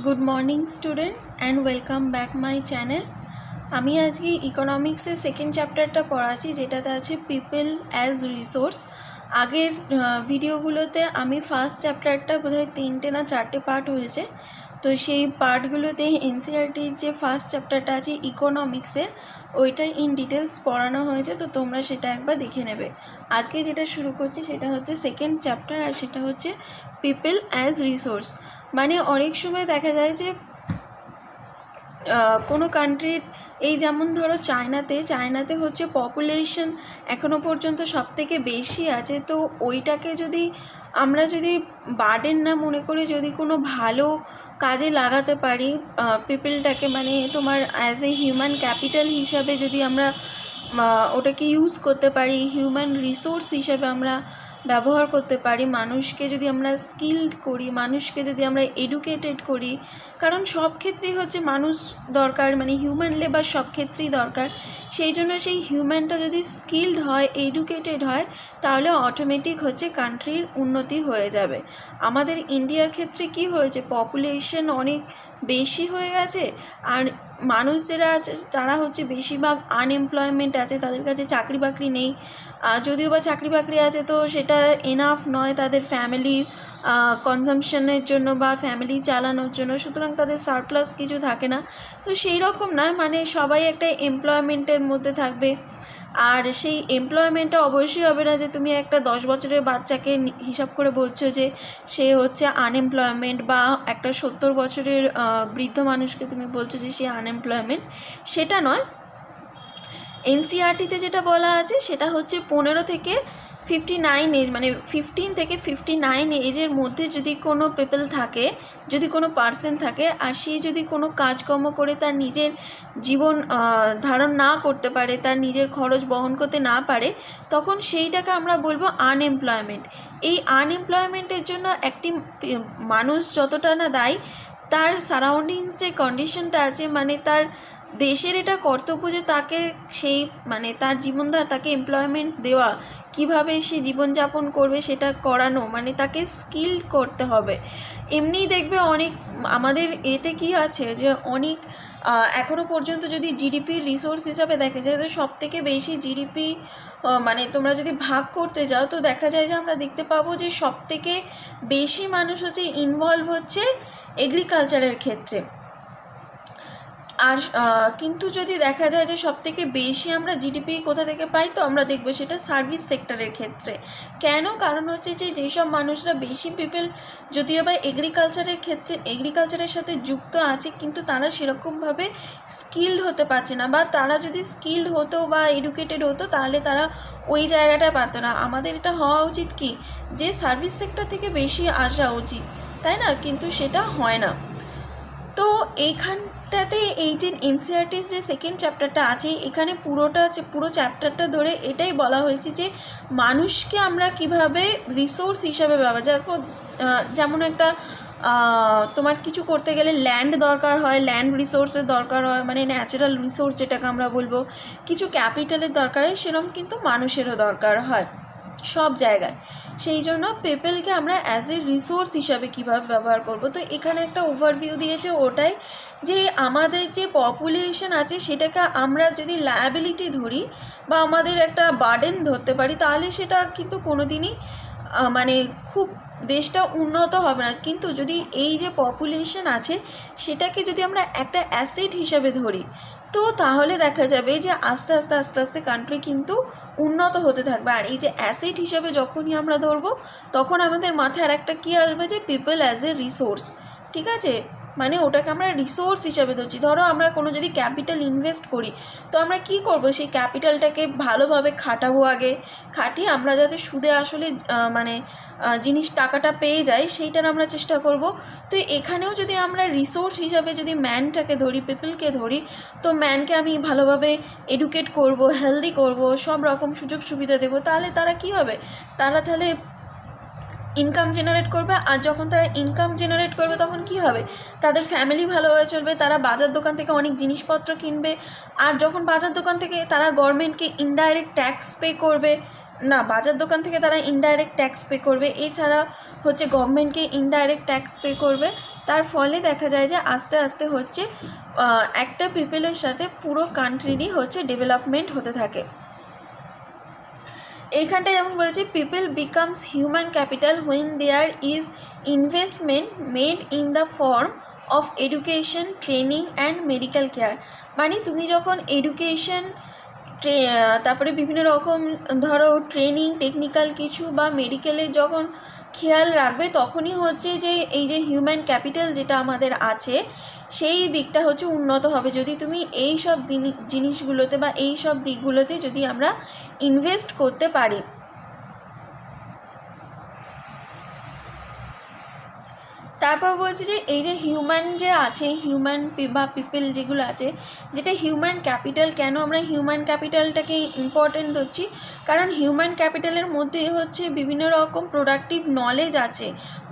Good morning students and welcome back my channel. আমি আজকে ইকোনমিক্সের second চ্যাপ্টারটা পড়াচ্ছি, যেটাতে আছে পিপল অ্যাজ রিসোর্স। আগের ভিডিওগুলোতে আমি ফার্স্ট চ্যাপ্টারটা বোধহয় 3টে না 4টে পার্ট হয়েছে, তো সেই পার্টগুলোতে এনসিইআরটির যে ফার্স্ট চ্যাপ্টারটা আছে ইকোনমিক্সের, ওইটা ইন ডিটেলস পড়ানো হয়েছে, তো তোমরা সেটা একবার দেখে নেবে। আজকে যেটা শুরু করছি সেটা হচ্ছে সেকেন্ড চ্যাপ্টার, আর সেটা হচ্ছে পিপল অ্যাজ রিসোর্স। মানে অনেক সময় দেখা যায় যে কোনো কান্ট্রির, এই যেমন ধরো চায়নাতে হচ্ছে পপুলেশন এখনও পর্যন্ত সবথেকে বেশি আছে, তো ওইটাকে আমরা যদি বার্ডেন না মনে করে যদি কোনো ভালো কাজে লাগাতে পারি পিপলটাকে, মানে তোমার অ্যাজ এ হিউম্যান ক্যাপিটাল হিসাবে যদি আমরা ওটাকে ইউজ করতে পারি, হিউম্যান রিসোর্স হিসাবে আমরা ব্যবহার করতে পারি, মানুষকে যদি আমরা স্কিলড করি, মানুষকে যদি আমরা এডুকেটেড করি, কারণ সব ক্ষেত্রেই হচ্ছে মানুষ দরকার, মানে হিউম্যান লেবার সব ক্ষেত্রেই দরকার। সেই জন্য সেই হিউম্যানটা যদি স্কিলড হয়, এডুকেটেড হয়, তাহলে অটোমেটিক হচ্ছে কান্ট্রির উন্নতি হয়ে যাবে। আমাদের ইন্ডিয়ার ক্ষেত্রে কি হয়েছে, পপুলেশন অনেক বেশি হয়ে গেছে, আর মানুষ যারা আছে তারা হচ্ছে বেশিরভাগ আনএমপ্লয়মেন্ট আছে, তাদের কাছে চাকরি বাকরি নেই। যদিও বা চাকরি বাকরি আছে তো সেটা এনাফ নয় তাদের ফ্যামিলির কনজামশনের জন্য বা ফ্যামিলি চালানোর জন্য, সুতরাং তাদের সারপ্লাস কিছু থাকে না। তো সেই রকম নয়, মানে সবাই একটা এমপ্লয়মেন্টের মধ্যে থাকবে, আর সেই এমপ্লয়মেন্টটা অবশ্যই হবে না যে তুমি একটা 10 বছরের বাচ্চাকে হিসাব করে বলছো যে সে হচ্ছে আনএমপ্লয়মেন্ট, বা একটা 70 বছরের বৃদ্ধ মানুষকে তুমি বলছো যে সে আনএমপ্লয়মেন্ট, সেটা নয়। এনসিইআরটিতে যেটা বলা আছে সেটা হচ্ছে 15 থেকে 59 এজ, মানে 15 থেকে 59 এজের মধ্যে যদি কোনো পিপল থাকে, যদি কোনো পার্সন থাকে, আর সে যদি কোনো কাজকর্ম করে তার নিজের জীবন ধারণ না করতে পারে, তার নিজের খরচ বহন করতে না পারে, তখন সেইটাকে আমরা বলবো আনএমপ্লয়মেন্ট। এই আনএমপ্লয়মেন্টের জন্য একটি মানুষ যতটা না দায়ী, তার সারাউন্ডিংস যে কন্ডিশনটা আছে, মানে তার দেশের এটা কর্তব্য যে তাকে সেই, মানে তার জীবনধারা, তাকে এমপ্লয়মেন্ট দেওয়া, কিভাবে সে জীবনযাপন করবে সেটা করানো, মানে তাকে স্কিল করতে হবে। এমনিই দেখবে অনেক আমাদের এতে কি আছে যে অনেক এখনও পর্যন্ত যদি জিডিপির রিসোর্স হিসাবে দেখা যায়, তো সব থেকে বেশি জিডিপি, মানে তোমরা যদি ভাগ করতে যাও তো দেখা যায় যে আমরা দেখতে পাবো যে সব থেকে বেশি মানুষ হচ্ছে ইনভলভ হচ্ছে এগ্রিকালচারের ক্ষেত্রে। আর কিন্তু যদি দেখা যায় যে সবথেকে বেশি আমরা জিডিপি কোথা থেকে পাই, তো আমরা দেখবো সেটা সার্ভিস সেক্টরের ক্ষেত্রে। কেন? কারণ হচ্ছে যে যেসব মানুষরা বেশি পিপল যদিও বা এগ্রিকালচারের ক্ষেত্রে এগ্রিকালচারের সাথে যুক্ত আছে, কিন্তু তারা সেরকমভাবে স্কিলড হতে পারছে না, বা তারা যদি স্কিলড হতো বা এডুকেটেড হতো তাহলে তারা ওই জায়গাটা পাতো না। আমাদের এটা হওয়া উচিত কি, যে সার্ভিস সেক্টর থেকে বেশি আসা উচিত, তাই না? কিন্তু সেটা হয় না। তো এইখানটাতে এই যে এনসিইআরটির যে সেকেন্ড চ্যাপ্টারটা আছে, এখানে পুরো চ্যাপ্টারটা ধরে এটাই বলা হয়েছে যে মানুষকে আমরা কিভাবে রিসোর্স হিসাবে ব্যবহার, যেমন একটা তোমার কিছু করতে গেলে ল্যান্ড দরকার হয়, ল্যান্ড রিসোর্সের দরকার হয়, মানে ন্যাচারাল রিসোর্স যেটাকে আমরা বলবো, কিছু ক্যাপিটালের দরকার হয়, সেরকম কিন্তু মানুষেরও দরকার হয় সব জায়গায়। সেই জন্য পিপলকে আমরা অ্যাজ এ রিসোর্স হিসাবে কীভাবে ব্যবহার করব, তো এখানে একটা ওভারভিউ দিয়েছে, ওটাই যে আমাদের যে পপুলেশন আছে সেটাকে আমরা যদি লায়াবিলিটি ধরি বা আমাদের একটা বার্ডেন ধরতে পারি, তাহলে সেটা কিন্তু কোনো দিনই মানে খুব দেশটা উন্নত হবে না। কিন্তু যদি এই যে পপুলেশন আছে সেটাকে যদি আমরা একটা অ্যাসেট হিসাবে ধরি, তো তাহলে দেখা যাবে যে আস্তে আস্তে কান্ট্রি কিন্তু উন্নত হতে থাকবে। আর এই যে অ্যাসেট হিসাবে যখনই আমরা ধরবো, তখন আমাদের মাথায় একটা কী আসবে, যে পিপল অ্যাজ এ রিসোর্স। ঠিক আছে, মানে ওটাকে আমরা রিসোর্স হিসাবে ধরছি। ধরো আমরা কোনো যদি ক্যাপিটাল ইনভেস্ট করি, তো আমরা কি করব, সেই ক্যাপিটালটাকে ভালোভাবে খাটাবো, আগে খাটিয়ে আমরা যাতে সুদে আসলে মানে টাকাটা পেয়ে যাই, সেইটার আমরা চেষ্টা করব। তো এখানেও যদি আমরা রিসোর্স হিসাবে যদি ম্যানটাকে ধরি, পিপলকে ধরি, তো ম্যানকে আমি ভালোভাবে এডুকেট করব, হেলদি করব, সব রকম সুযোগ সুবিধা দেবো, তাহলে তারা কি হবে, তারা তাহলে ইনকাম জেনারেট করবে। আর যখন তারা ইনকাম জেনারেট করবে তখন কি হবে, তাদের ফ্যামিলি ভালোভাবে চলবে, তারা বাজার দোকান থেকে অনেক জিনিসপত্র কিনবে, আর যখন বাজার দোকান থেকে তারা গভর্নমেন্টকে ইনডাইরেক্ট ট্যাক্স পে করবে, না, বাজার দোকান থেকে তারা ইনডাইরেক্ট ট্যাক্স পে করবে, এছাড়া হচ্ছে গভর্নমেন্টকে ইনডাইরেক্ট ট্যাক্স পে করবে। তার ফলে দেখা যায় যে আস্তে আস্তে হচ্ছে একটা পিপলের সাথে পুরো কান্ট্রিরই হচ্ছে ডেভেলপমেন্ট হতে থাকে। এইখানটা যেমন বলেছি, people becomes human capital when there is investment made in the form of education, training and medical care. মানে তুমি যখন এডুকেশন, তারপরে বিভিন্ন রকম ধরো ট্রেনিং, টেকনিক্যাল কিছু বা মেডিকেলের যখন খেয়াল রাখবে, তখনই হচ্ছে যে এই যে হিউম্যান ক্যাপিটাল যেটা আমাদের আছে সেই দিকটা হচ্ছে উন্নত হবে। যদি তুমি এই সব জিনিসগুলোতে বা এই সব দিকগুলোতে যদি আমরা ইনভেস্ট করতে পারি। তারপর বলছি যে এই যে হিউম্যান যে আছে, হিউম্যান বা পিপল যেগুলো আছে, যেটা হিউম্যান ক্যাপিটাল, কেন আমরা হিউম্যান ক্যাপিটালটাকে ইম্পর্টেন্ট ধরছি? কারণ হিউম্যান ক্যাপিটালের মধ্যে হচ্ছে বিভিন্ন রকম প্রোডাক্টিভ নলেজ আছে,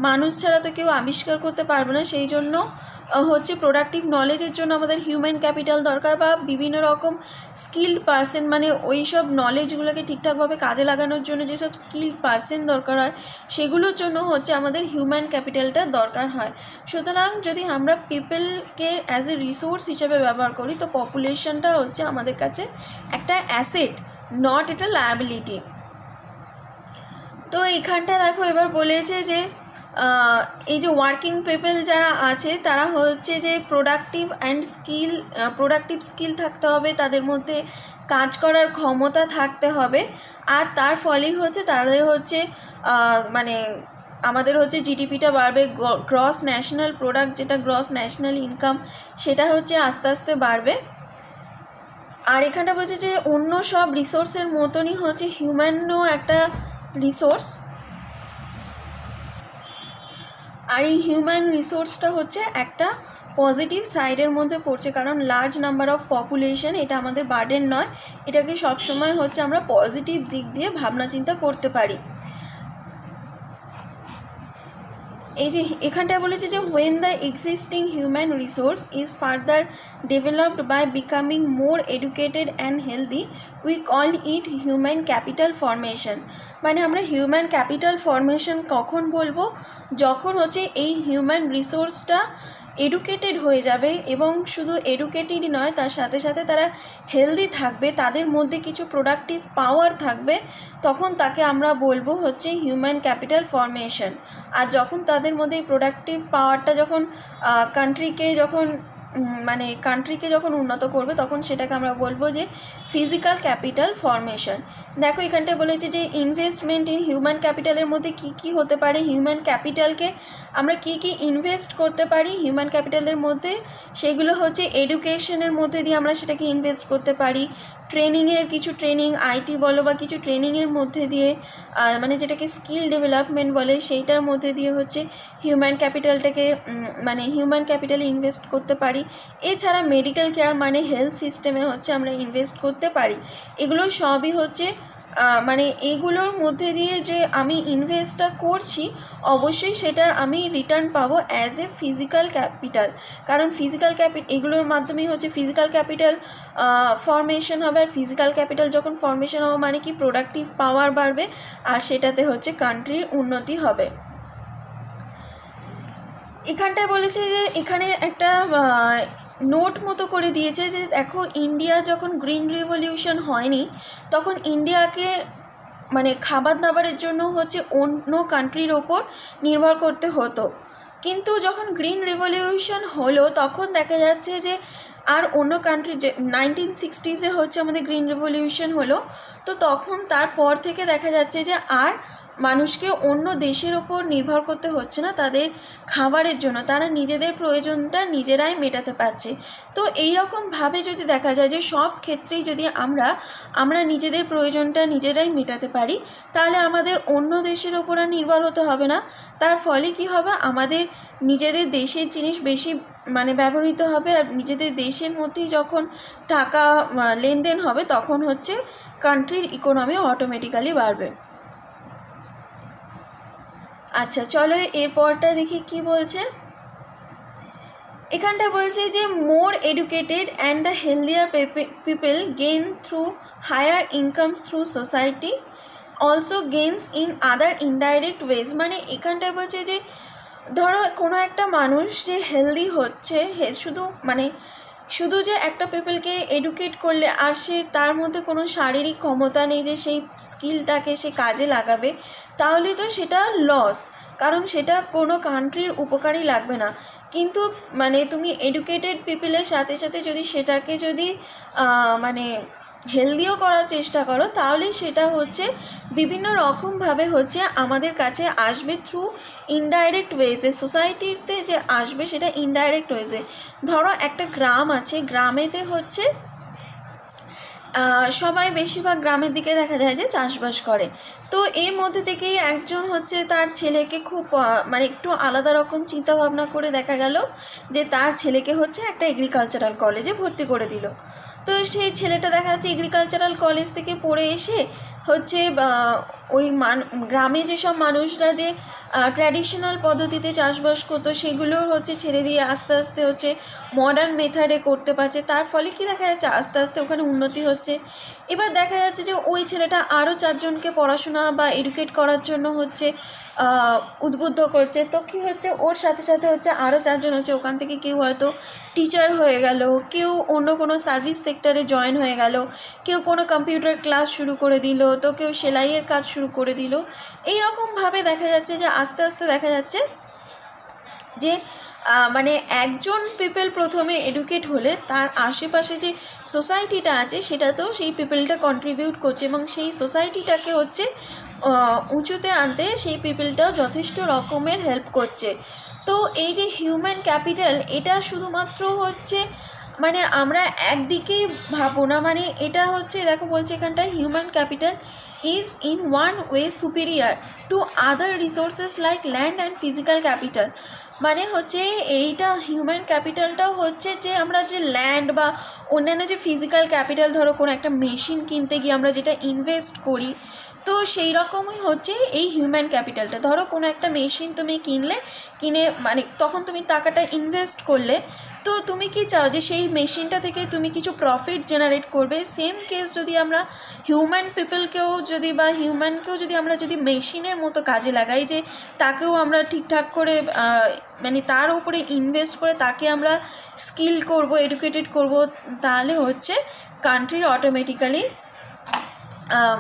মানুষ ছাড়া তো কেউ আবিষ্কার করতে পারবে না। সেই জন্য হচ্ছে প্রোডাক্টিভ নলেজের জন্য আমাদের হিউম্যান ক্যাপিটাল দরকার, বা বিভিন্ন রকম স্কিল্ড পার্সন, মানে ওই সব নলেজগুলোকে ঠিকঠাকভাবে কাজে লাগানোর জন্য যেসব স্কিল্ড পার্সন দরকার হয় সেগুলোর জন্য হচ্ছে আমাদের হিউম্যান ক্যাপিটালটা দরকার হয়। সুতরাং যদি আমরা পিপলকে অ্যাজ এ রিসোর্স হিসেবে ব্যবহার করি, তো পপুলেশনটা হচ্ছে আমাদের কাছে একটা অ্যাসেট, নট এটা লায়াবিলিটি। তো এইখানটা দেখো এবার বলেছে যে এই যে ওয়ার্কিং পিপল যারা আছে তারা হচ্ছে যে প্রোডাক্টিভ স্কিল থাকতে হবে, তাদের মধ্যে কাজ করার ক্ষমতা থাকতে হবে, আর তার ফলেই হচ্ছে তাদের হচ্ছে মানে আমাদের হচ্ছে জিডিপিটা বাড়বে, গ্রস ন্যাশনাল প্রোডাক্ট যেটা গ্রস ন্যাশনাল ইনকাম সেটা হচ্ছে আস্তে আস্তে বাড়বে। আর এখানটা বলছে যে অন্য সব রিসোর্সের মতনই হচ্ছে হিউম্যানও একটা রিসোর্স, আর এই হিউম্যান রিসোর্সটা হচ্ছে একটা পজিটিভ সাইডের মধ্যে পড়ছে, কারণ লার্জ নাম্বার অফ পপুলেশন এটা আমাদের বার্ডেন নয়, এটাকে সবসময় হচ্ছে আমরা পজিটিভ দিক দিয়ে ভাবনা চিন্তা করতে পারি। এই যে এখানটায় বলেছে যে when the existing human resource is further developed by becoming more educated and healthy, we call it human capital formation. মানে আমরা হিউম্যান ক্যাপিটাল ফর্মেশন কখন বলবো? যখন হচ্ছে এই হিউম্যান রিসোর্সটা এডুকেটেড হয়ে যাবে, এবং শুধু এডুকেটেডই নয়, তার সাথে সাথে তারা হেলদি থাকবে, তাদের মধ্যে কিছু প্রোডাক্টিভ পাওয়ার থাকবে, তখন তাকে আমরা বলবো হচ্ছে হিউম্যান ক্যাপিটাল ফর্মেশন। আর যখন তাদের মধ্যে এই প্রোডাক্টিভ পাওয়ারটা যখন কান্ট্রিকে যখন উন্নত করবে, তখন সেটাকে আমরা বলবো যে ফিজিক্যাল ক্যাপিটাল ফর্মেশন। দেখো এখানটায় বলেছে যে ইনভেস্টমেন্ট ইন হিউম্যান ক্যাপিটালের মধ্যে কি কি হতে পারে, হিউম্যান ক্যাপিটালকে আমরা কি কি ইনভেস্ট করতে পারি হিউম্যান ক্যাপিটালের মধ্যে, সেগুলো হচ্ছে এডুকেশনের মধ্যে দিয়ে আমরা সেটাকে ইনভেস্ট করতে পারি, ট্রেনিং আইটি বলো বা কিছু ট্রেনিংয়ের মধ্যে দিয়ে, মানে যেটাকে স্কিল ডেভেলপমেন্ট বলে, সেইটার মধ্যে দিয়ে হচ্ছে হিউম্যান ক্যাপিটালে ইনভেস্ট করতে পারি। এছাড়া মেডিকেল কেয়ার মানে হেলথ সিস্টেমে হচ্ছে আমরা ইনভেস্ট করতে পারি। এগুলো সবই হচ্ছে এগুলোর মধ্যে দিয়ে যে আমি ইনভেস্টটা করছি, অবশ্যই সেটার আমি রিটার্ন পাবো অ্যাজ এ ফিজিক্যাল ক্যাপিটাল, কারণ এগুলোর মাধ্যমেই হচ্ছে ফিজিক্যাল ক্যাপিটাল ফর্মেশন হবে। আর ফিজিক্যাল ক্যাপিটাল যখন ফর্মেশন হবে মানে কি প্রোডাক্টিভ পাওয়ার বাড়বে, আর সেটাতে হচ্ছে কান্ট্রির উন্নতি হবে। এখানটায় বলেছে যে এখানে একটা নোট মতো করে দিয়েছে যে দেখো, ইন্ডিয়া যখন গ্রিন রিভলিউশন হয়নি তখন ইন্ডিয়াকে খাবার দাবারের জন্য হচ্ছে অন্য কান্ট্রির ওপর নির্ভর করতে হতো, কিন্তু যখন গ্রিন রিভলিউশন হলো তখন দেখা যাচ্ছে যে আর অন্য কান্ট্রি, যে 1960s হচ্ছে আমাদের গ্রিন রিভলিউশন হলো, তো তখন তারপর থেকে দেখা যাচ্ছে যে আর মানুষকে অন্য দেশের ওপর নির্ভর করতে হচ্ছে না তাদের খাবারের জন্য, তারা নিজেদের প্রয়োজনটা নিজেরাই মেটাতে পারছে। তো এই রকমভাবে যদি দেখা যায় যে সব ক্ষেত্রেই যদি আমরা নিজেদের প্রয়োজনটা নিজেরাই মেটাতে পারি, তাহলে আমাদের অন্য দেশের ওপর আর নির্ভর হতে হবে না। তার ফলে কি হবে, আমাদের নিজেদের দেশের জিনিস বেশি ব্যবহৃত হবে, আর নিজেদের দেশের মধ্যেই যখন টাকা লেনদেন হবে তখন হচ্ছে কান্ট্রির ইকোনমি অটোমেটিক্যালি বাড়বে। আচ্ছা চলো এরপরটা দেখি কি বলছে। এখানটা বলছে যে more educated and the healthier people gain through higher incomes through society, also gains in other indirect ways. মানে এখানটায় বলছে যে ধরো কোনো একটা মানুষ যে হেলদি হচ্ছে, শুধু যে একটা পিপলকে এডুকেট করলে আর সে তার মধ্যে কোনো শারীরিক ক্ষমতা নেই যে সেই স্কিলটাকে সে কাজে লাগাবে, তাহলে তো সেটা লস, কারণ সেটা কোনো কান্ট্রির উপকারই লাগবে না। কিন্তু মানে তুমি এডুকেটেড পিপলের সাথে সাথে যদি সেটাকে যদি মানে হেলদিও করার চেষ্টা করো, তাহলে সেটা হচ্ছে বিভিন্ন রকমভাবে হচ্ছে আমাদের কাছে আসবে থ্রু ইনডাইরেক্ট ওয়েজে, সোসাইটিতে যে আসবে সেটা ইনডাইরেক্ট ওয়েজে। ধরো একটা গ্রাম আছে, গ্রামেতে হচ্ছে সবাই বেশিরভাগ গ্রামের দিকে দেখা যায় যে চাষবাস করে। তো এর মধ্যে থেকেই একজন হচ্ছে তার ছেলেকে খুব মানে একটু আলাদা রকম চিন্তাভাবনা করে দেখা গেল যে তার ছেলেকে হচ্ছে একটা এগ্রিকালচারাল কলেজে ভর্তি করে দিল। তো সেই ছেলেটা দেখা যাচ্ছে এগ্রিকালচারাল কলেজ থেকে পড়ে এসে হচ্ছে ওই গ্রামে যেসব মানুষরা যে ট্র্যাডিশনাল পদ্ধতিতে চাষবাস করতো সেগুলো হচ্ছে ছেড়ে দিয়ে আস্তে আস্তে হচ্ছে মডার্ন মেথডে করতে পারছে। তার ফলে কি দেখা যাচ্ছে আস্তে আস্তে ওখানে উন্নতি হচ্ছে। এবার দেখা যাচ্ছে যে ওই ছেলেটা আরও 4 জনকে পড়াশোনা বা এডুকেট করার জন্য হচ্ছে উদ্বুদ্ধ করছে। তো কী হচ্ছে, ওর সাথে সাথে হচ্ছে আরও 4 জন হচ্ছে ওখান থেকে কেউ হয়তো টিচার হয়ে গেল, কেউ অন্য কোনো সার্ভিস সেক্টরে জয়েন হয়ে গেল, কেউ কোনো কম্পিউটার ক্লাস শুরু করে দিল, তো কেউ সেলাইয়ের কাজ শুরু করে দিল। এইরকমভাবে দেখা যাচ্ছে যে আস্তে আস্তে দেখা যাচ্ছে যে মানে একজন পিপল প্রথমে এডুকেট হলে তার আশেপাশে যে সোসাইটিটা আছে সেটাতেও সেই পিপলটা কন্ট্রিবিউট করছে, এবং সেই সোসাইটিটাকে হচ্ছে উঁচুতে আনতে সেই পিপলটাও যথেষ্ট রকমের হেল্প করছে। তো এই যে হিউম্যান ক্যাপিটাল, এটা শুধুমাত্র হচ্ছে মানে আমরা একদিকেই ভাবো না, মানে এটা হচ্ছে দেখো বলছে এখানটায় human capital is in one way superior to other resources like land and physical capital. মানে হচ্ছে এইটা হিউম্যান ক্যাপিটালটাও হচ্ছে যে আমরা যে ল্যান্ড বা অন্যান্য যে ফিজিক্যাল ক্যাপিটাল, ধরো কোনো একটা মেশিন কিনতে গিয়ে আমরা যেটা ইনভেস্ট করি, তো সেই রকমই হচ্ছে এই হিউম্যান ক্যাপিটালটা। ধরো কোনো একটা মেশিন তুমি কিনে মানে তখন তুমি টাকাটা ইনভেস্ট করলে, তো তুমি কি চাও যে সেই মেশিনটা থেকে তুমি কিছু প্রফিট জেনারেট করবে। সেম কেস যদি আমরা হিউম্যান পিপলকেও যদি বা হিউম্যানকেও যদি আমরা যদি মেশিনের মতো কাজে লাগাই, যে তাকেও আমরা ঠিকঠাক করে মানে তার উপরে ইনভেস্ট করে তাকে আমরা স্কিল করব, এডুকেটেড করব, তাহলে হচ্ছে কান্ট্রির অটোমেটিক্যালি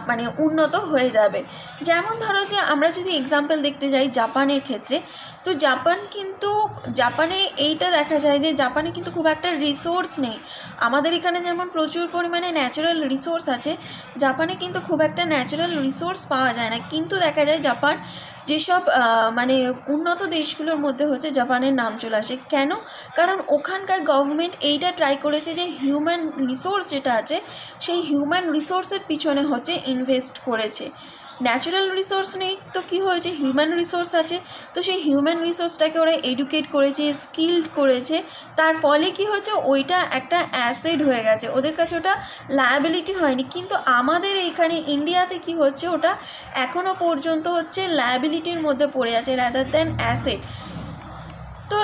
মানে উন্নত হয়ে যাবে। যেমন ধরো যে আমরা যদি এক্সাম্পল দেখতে যাই জাপানের ক্ষেত্রে, তো জাপানে এইটা দেখা যায় যে জাপানে কিন্তু খুব একটা রিসোর্স নেই। আমাদের এখানে যেমন প্রচুর পরিমাণে ন্যাচারাল রিসোর্স আছে, জাপানে কিন্তু খুব একটা ন্যাচারাল রিসোর্স পাওয়া যায় না। কিন্তু দেখা যায় জাপান যেসব মানে উন্নত দেশগুলোর মধ্যে হচ্ছে জাপানের নাম চলে আসে। কেন? কারণ ওখানকার গভর্নমেন্ট এইটা ট্রাই করেছে যে হিউম্যান রিসোর্স যেটা আছে সেই হিউম্যান রিসোর্সের পিছনে হচ্ছে ইনভেস্ট করেছে। ন্যাচারাল রিসোর্স নেই তো কী হয়েছে, হিউম্যান রিসোর্স আছে, তো সেই হিউম্যান রিসোর্সটাকে ওরা এডুকেট করেছে, স্কিল্ড করেছে। তার ফলে কি হচ্ছে, ওইটা একটা অ্যাসেট হয়ে গেছে, ওদের কাছে ওটা লায়াবিলিটি হয়নি। কিন্তু আমাদের এখানে ইন্ডিয়াতে কি হচ্ছে, ওটা এখনও পর্যন্ত হচ্ছে লায়াবিলিটির মধ্যে পড়ে আছে রাদার দ্যান অ্যাসেট। তো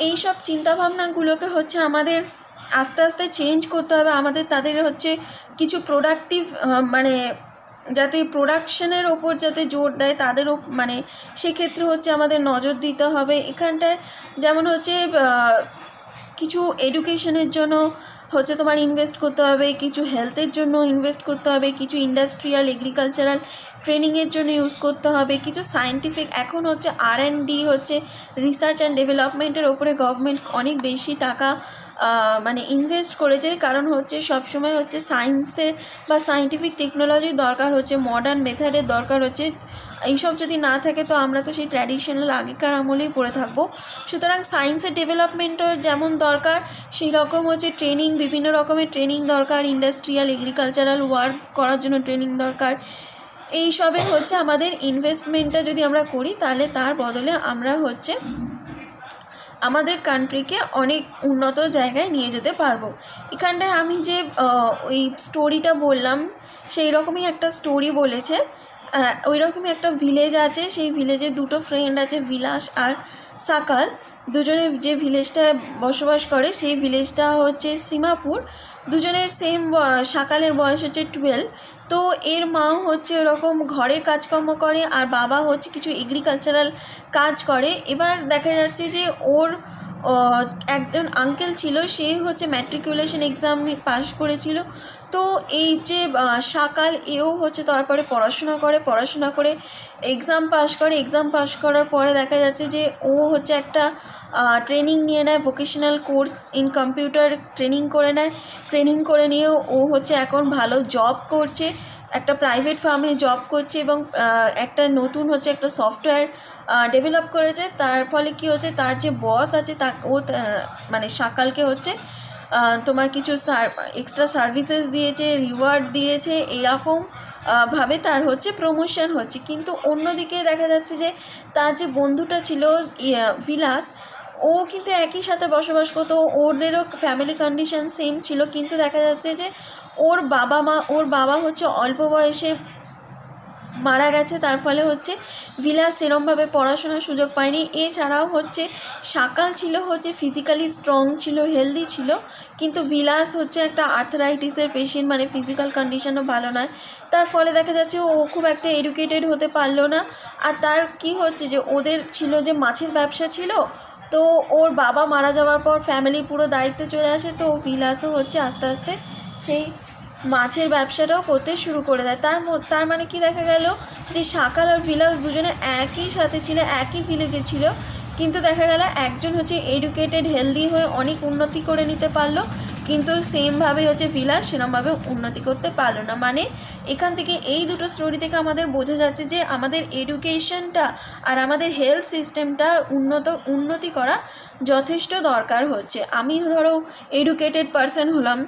এইসব চিন্তাভাবনাগুলোকে হচ্ছে আমাদের আস্তে আস্তে চেঞ্জ করতে হবে। আমাদের তাদের হচ্ছে কিছু প্রোডাক্টিভ মানে যাতে প্রোডাকশনের ওপর যাতে জোর দেয় তাদেরও মানে সেক্ষেত্রে হচ্ছে আমাদের নজর দিতে হবে। এখানটায় যেমন হচ্ছে কিছু এডুকেশনের জন্য হচ্ছে তোমার ইনভেস্ট করতে হবে, কিছু হেলথের জন্য ইনভেস্ট করতে হবে, কিছু ইন্ডাস্ট্রিয়াল এগ্রিকালচারাল ট্রেনিংয়ের জন্য ইউজ করতে হবে, কিছু সায়েন্টিফিক এখন হচ্ছে R&D হচ্ছে রিসার্চ অ্যান্ড ডেভেলপমেন্টের ওপরে গভর্নমেন্ট অনেক বেশি টাকা মানে ইনভেস্ট করেছে। কারণ হচ্ছে সবসময় হচ্ছে সায়েন্সের বা সায়েন্টিফিক টেকনোলজির দরকার হচ্ছে, মডার্ন মেথডের দরকার হচ্ছে। এইসব যদি না থাকে তো আমরা তো সেই ট্র্যাডিশনাল আগেকার আমলেই পড়ে থাকবো। সুতরাং সায়েন্সের ডেভেলপমেন্টও যেমন দরকার, সেই রকম হচ্ছে ট্রেনিং, বিভিন্ন রকমের ট্রেনিং দরকার, ইন্ডাস্ট্রিয়াল এগ্রিকালচারাল ওয়ার্ক করার জন্য ট্রেনিং দরকার। এইসবে হচ্ছে আমাদের ইনভেস্টমেন্টটা যদি আমরা করি তাহলে তার বদলে আমরা হচ্ছে আমাদের কান্ট্রিকে অনেক উন্নত জায়গায় নিয়ে যেতে পারবো। এখানটায় আমি যে ওই স্টোরিটা বললাম সেই রকমই একটা স্টোরি বলেছে। ওই রকমই একটা ভিলেজ আছে, সেই ভিলেজে দুটো ফ্রেন্ড আছে, বিলাস আর সাকাল, দুজনে যে ভিলেজটায় বসবাস করে সেই ভিলেজটা হচ্ছে সীমাপুর। দুজনের সেম, শাকালের বয়স হচ্ছে 12। তো এর মাও হচ্ছে ওরকম ঘরের কাজকর্ম করে আর বাবা হচ্ছে কিছু এগ্রিকালচারাল কাজ করে। এবার দেখা যাচ্ছে যে ওর একজন আঙ্কেল ছিল, সে হচ্ছে ম্যাট্রিকুলেশন এক্সাম পাস করেছিল। তো এই যে শাকাল, এও হচ্ছে তারপরে পড়াশোনা করে এক্সাম পাস করার পরে দেখা যাচ্ছে যে ও হচ্ছে একটা ট্রেনিং নিয়ে নেয়, vocational course in computer training করে নিয়েও ও হচ্ছে এখন ভালো জব করছে, একটা প্রাইভেট ফার্মে জব করছে এবং একটা নতুন হচ্ছে একটা সফটওয়্যার ডেভেলপ করেছে। তার ফলে কি হচ্ছে, তার যে বস আছে ও মানে শাকালকে হচ্ছে তোমার কিছু এক্সট্রা সার্ভিসেস দিয়েছে, রিওয়ার্ড দিয়েছে, এরকম ভাবে তার হচ্ছে প্রমোশন হচ্ছে। কিন্তু অন্যদিকে দেখা যাচ্ছে যে তার যে বন্ধুটা ছিল ভিলাস, ও কিন্তু একই সাথে বসবাস করতো, ওদেরও ফ্যামিলি কন্ডিশন সেম ছিল। কিন্তু দেখা যাচ্ছে যে ওর বাবা হচ্ছে অল্প বয়সে মারা গেছে, তার ফলে হচ্ছে ভিলাস সেরমভাবে পড়াশোনার সুযোগ পায়নি। এছাড়াও হচ্ছে শাকাল ছিল হচ্ছে ফিজিক্যালি স্ট্রং ছিল, হেলদি ছিল, কিন্তু ভিলাস হচ্ছে একটা আর্থারাইটিসের পেশেন্ট, মানে ফিজিক্যাল কন্ডিশনও ভালো নয়। তার ফলে দেখা যাচ্ছে ও খুব একটা এডুকেটেড হতে পারলো না। আর তার কি হচ্ছে যে ওদের ছিল যে মাছের ব্যবসা ছিল, তো ওর বাবা মারা যাওয়ার পর ফ্যামিলি পুরো দায়িত্ব চলে আসে। তো ভিলাসও হচ্ছে আস্তে আস্তে সেই মাছের ব্যবসাটাও করতে শুরু করে দেয়। তার মানে কি দেখা গেল যে শাকাল আর ভিলাস দুজনে একই সাথে ছিল, একই ভিলেজে ছিল, কিন্তু দেখা গেল একজন হচ্ছে এডুকেটেড হেলদি হয়ে অনেক উন্নতি করে নিতে পারলো, কিন্তু সেমভাবে হচ্ছে ভিলাস সেরমভাবে উন্নতি করতে পারলো না। মানে এখান থেকে এই দুটো স্টোরি থেকে আমাদের বোঝা যাচ্ছে যে আমাদের এডুকেশনটা আর আমাদের হেলথ সিস্টেমটা উন্নতি করা যথেষ্ট দরকার হচ্ছে। আমি ধরো এডুকেটেড পারসন হলাম,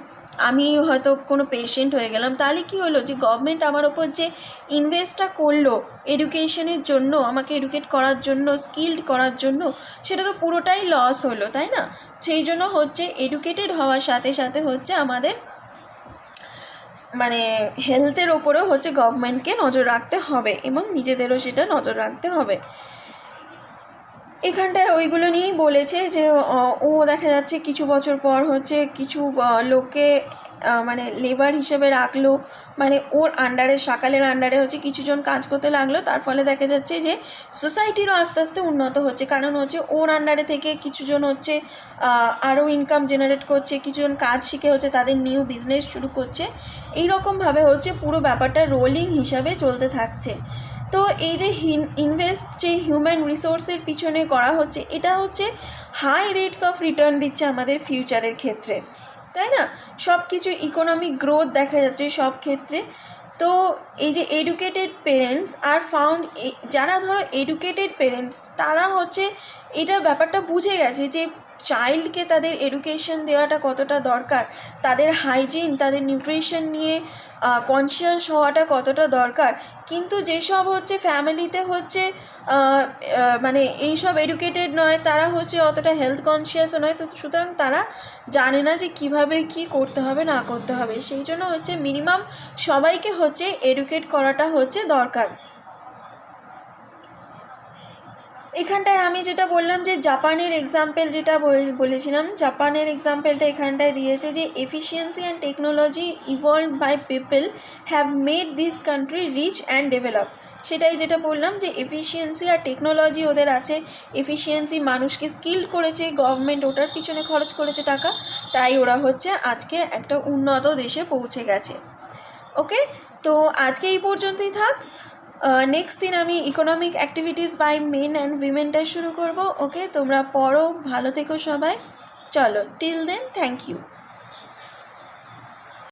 আমি হয়তো কোনো পেশেন্ট হয়ে গেলাম, তাহলে কি হলো যে গভর্নমেন্ট আমার ওপর যে ইনভেস্টটা করলো এডুকেশনের জন্য, আমাকে এডুকেট করার জন্য, স্কিল্ড করার জন্য, সেটা তো পুরোটাই লস হলো, তাই না? সেই জন্য হচ্ছে এডুকেটেড হওয়ার সাথে সাথে হচ্ছে আমাদের মানে হেলথের ওপরেও হচ্ছে গভর্নমেন্টকে নজর রাখতে হবে এবং নিজেদেরও সেটা নজর রাখতে হবে। এখানটায় ওইগুলো নিয়েই বলেছে যে ও দেখা যাচ্ছে কিছু বছর পর হচ্ছে কিছু লোককে মানে লেবার হিসেবে রাখলো, মানে ওর আন্ডারে, শাকালের আন্ডারে হচ্ছে কিছুজন কাজ করতে লাগলো। তার ফলে দেখা যাচ্ছে যে সোসাইটিরও আস্তে আস্তে উন্নত হচ্ছে, কারণ হচ্ছে ওর আন্ডারে থেকে কিছুজন হচ্ছে আরও ইনকাম জেনারেট করছে, কিছুজন কাজ শিখে হচ্ছে তাদের নিউ বিজনেস শুরু করছে। এইরকমভাবে হচ্ছে পুরো ব্যাপারটা রোলিং হিসাবে চলতে থাকছে। তো এই যে ইনভেস্ট যে হিউম্যান রিসোর্সের পিছনে করা হচ্ছে, এটা হচ্ছে হাই রেটস অফ রিটার্ন দিচ্ছে আমাদের ফিউচারের ক্ষেত্রে, তাই না? সব কিছু ইকোনমিক গ্রোথ দেখা যাচ্ছে সব ক্ষেত্রে। তো এই যে এডুকেটেড পেরেন্টস আর ফাউন্ড, যারা ধরো এডুকেটেড পেরেন্টস, তারা হচ্ছে এটা ব্যাপারটা বুঝে গেছে যে চাইল্ডকে তাদের এডুকেশন দেওয়াটা কতটা দরকার, তাদের হাইজিন, তাদের নিউট্রিশন নিয়ে কনসিয়াস হওয়াটা কতটা দরকার। কিন্তু যেসব হচ্ছে ফ্যামিলিতে হচ্ছে মানে এইসব এডুকেটেড নয়, তারা হচ্ছে অতটা হেলথ কনসিয়াসও নয়, তো সুতরাং তারা জানে না যে কিভাবে কি করতে হবে না করতে হবে। সেই জন্য হচ্ছে মিনিমাম সবাইকে হচ্ছে এডুকেট করাটা হচ্ছে দরকার। এখানটায় আমি যেটা বললাম যে জাপানের এক্সাম্পল যেটা বলেছিলাম, জাপানের এক্সাম্পলটা এখানটায় দিয়েছে যে efficiency and technology evolved by people have made this country rich and develop. সেটাই যেটা বললাম যে এফিসিয়েন্সি আর টেকনোলজি ওদের আছে। এফিসিয়েন্সি মানুষকে স্কিল্ড করেছে, গভর্নমেন্ট ওটার পিছনে খরচ করেছে টাকা, তাই ওরা হচ্ছে আজকে একটা উন্নত দেশে পৌঁছে গেছে। ওকে, তো আজকে এই পর্যন্তই থাক। নেক্সট দিন আমি economic activities by men and উইমেনটা শুরু করব। ওকে, তোমরা পড়ো, ভালো থেকো সবাই। চলো, টিল দেন, থ্যাংক ইউ।